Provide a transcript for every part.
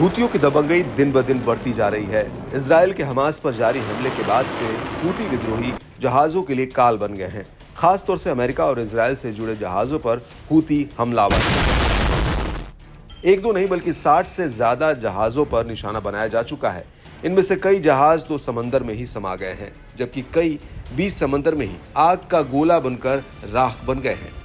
हूतियों की दबंगई दिन ब दिन बढ़ती जा रही है। इजराइल के हमास पर जारी हमले के बाद से हूती विद्रोही जहाजों के लिए काल बन गए हैं। खासतौर से अमेरिका और इजराइल से जुड़े जहाजों पर हूती हमलावर हैं। एक दो नहीं बल्कि 60 से ज्यादा जहाजों पर निशाना बनाया जा चुका है। इनमें से कई जहाज तो समंदर में ही समा गए हैं, जबकि कई बीच समंदर में ही आग का गोला बनकर राख बन गए हैं।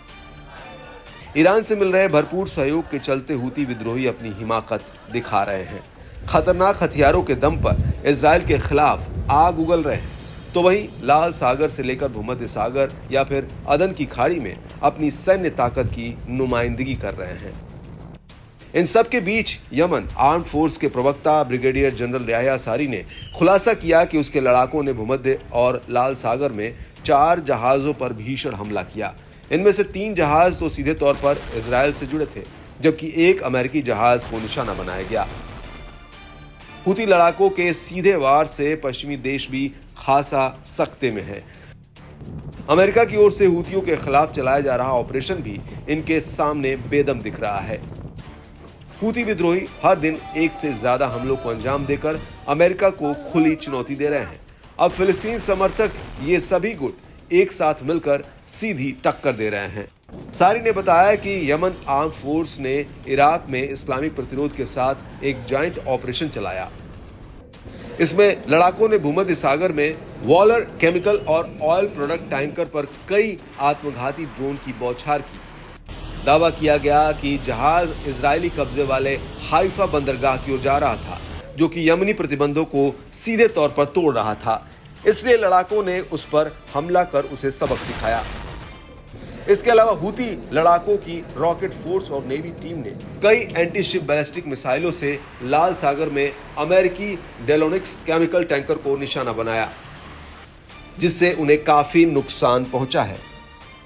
ईरान से मिल रहे भरपूर सहयोग के चलते हूती विद्रोही अपनी हिमाकत दिखा रहे हैं। खतरनाक हथियारों के दम पर इजराइल के खिलाफ आग उगल रहे हैं, तो वहीं लाल सागर से लेकर भूमध्य सागर या फिर अदन की खाड़ी में अपनी सैन्य ताकत की नुमाइंदगी कर रहे हैं। इन सब के बीच यमन आर्म फोर्स के प्रवक्ता ब्रिगेडियर जनरल याह्या सारी ने खुलासा किया कि उसके लड़ाकों ने भूमध्य और लाल सागर में 4 जहाजों पर भीषण हमला किया। इनमें से 3 जहाज तो सीधे तौर पर इजराइल से जुड़े थे, जबकि एक अमेरिकी जहाज को निशाना बनाया गया। हूती लड़ाकों के सीधे वार से पश्चिमी देश भी खासा सख्ते में है। अमेरिका की ओर से हूतियों के खिलाफ चलाया जा रहा ऑपरेशन भी इनके सामने बेदम दिख रहा है। हूती विद्रोही हर दिन एक से ज्यादा हमलों को अंजाम देकर अमेरिका को खुली चुनौती दे रहे हैं। अब फिलिस्तीन समर्थक ये सभी गुट एक साथ मिलकर सीधी टक्कर दे रहे हैं। सारी ने बताया कि यमन आर्म फोर्स ने इराक में इस्लामिक प्रतिरोध के साथ एक जॉइंट ऑपरेशन चलाया। इसमें लड़ाकों ने भूमध्य सागर में वॉलर केमिकल और ऑयल प्रोडक्ट टैंकर पर कई आत्मघाती ड्रोन की बौछार की। दावा किया गया कि जहाज इजरायली कब्जे वाले हाइफा बंदरगाह की ओर जा रहा था, जो कि यमनी प्रतिबंधों को सीधे तौर पर तोड़ रहा था। इसलिए लड़ाकों ने उस पर हमला कर उसे सबक सिखाया। इसके अलावा हूती लड़ाकों की रॉकेट फोर्स और नेवी टीम ने कई एंटी शिप बैलिस्टिक मिसाइलों से लाल सागर में अमेरिकी डेलोनिक्स केमिकल टैंकर को निशाना बनाया, जिससे उन्हें काफी नुकसान पहुंचा है।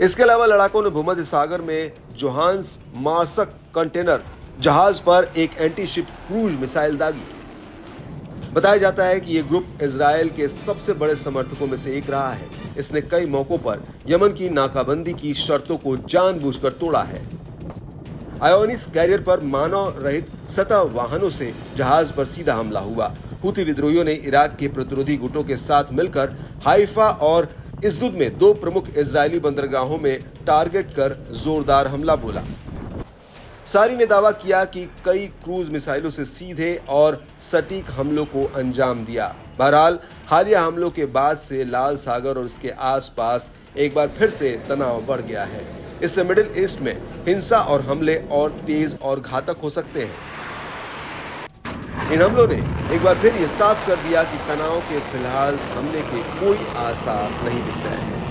इसके अलावा लड़ाकों ने भूमध्य सागर में जोहान्स मार्सक कंटेनर जहाज पर एक एंटी शिप क्रूज मिसाइल दागी। बताया जाता है कि यह ग्रुप इजराइल के सबसे बड़े समर्थकों में से एक रहा है। इसने कई मौकों पर यमन की नाकाबंदी की शर्तों को जानबूझकर तोड़ा है। आयोनिस कैरियर पर मानव रहित सतह वाहनों से जहाज पर सीधा हमला हुआ। हूती विद्रोहियों ने इराक के प्रतिरोधी गुटों के साथ मिलकर हाइफा और इस्दुद में 2 प्रमुख इजरायली बंदरगाहों में टारगेट कर जोरदार हमला बोला। सारी ने दावा किया कि कई क्रूज मिसाइलों से सीधे और सटीक हमलों को अंजाम दिया। बहरहाल हालिया हमलों के बाद से लाल सागर और उसके आसपास एक बार फिर से तनाव बढ़ गया है। इससे मिडिल ईस्ट में हिंसा और हमले और तेज और घातक हो सकते हैं। इन हमलों ने एक बार फिर ये साफ कर दिया कि तनाव के फिलहाल हमले के कोई आसार नहीं दिख रहे हैं।